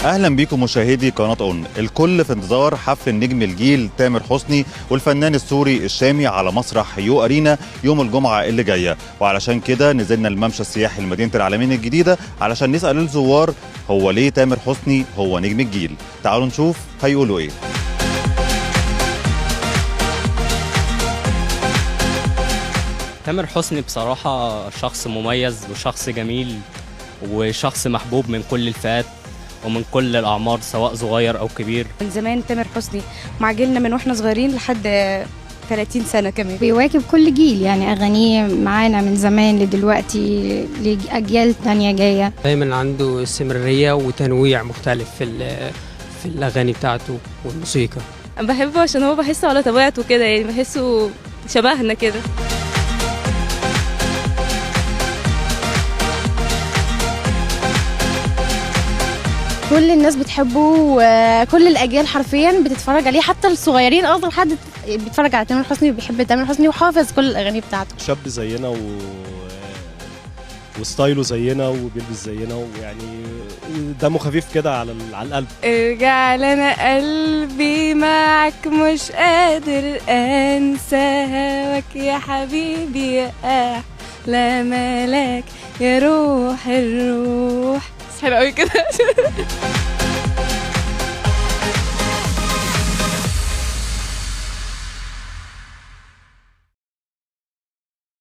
اهلا بيكم مشاهدي قناه اون. الكل في انتظار حفل النجم الجيل تامر حسني والفنان السوري الشامي على مسرح يو ارينا يوم الجمعه اللي جايه، وعلشان كده نزلنا الممشى السياحي لمدينه العالمين الجديده علشان نسال الزوار هو ليه تامر حسني هو نجم الجيل. تعالوا نشوف هيقولوا ايه. تامر حسني بصراحة شخص مميز وشخص جميل وشخص محبوب من كل الفئات ومن كل الأعمار سواء صغير أو كبير. من زمان تامر حسني مع جيلنا من واحنا صغيرين لحد 30 سنة كمان. بيواكب كل جيل، يعني أغانيه معانا من زمان لدلوقتي لأجيال تانية جاية. دايما عنده استمرارية وتنويع مختلف في الأغاني بتاعته والموسيقى. بحبه عشان هو بحسه على طبيعته كده، يعني بحسه شبهنا كده. كل الناس بتحبه وكل الأجيال حرفيا بتتفرج عليه، حتى الصغيرين أصلا حد بيتفرج على تامر حسني وبيحب تامر حسني وحافظ كل الأغاني بتاعته. شاب زينا وستايله زينا وبيلبس زينا، ويعني دمه خفيف كده على القلب. ارجع لنا قلبي معك مش قادر انسى هواك يا حبيبي يا احلى ملاك يا روح الروح. حلو قوي كده.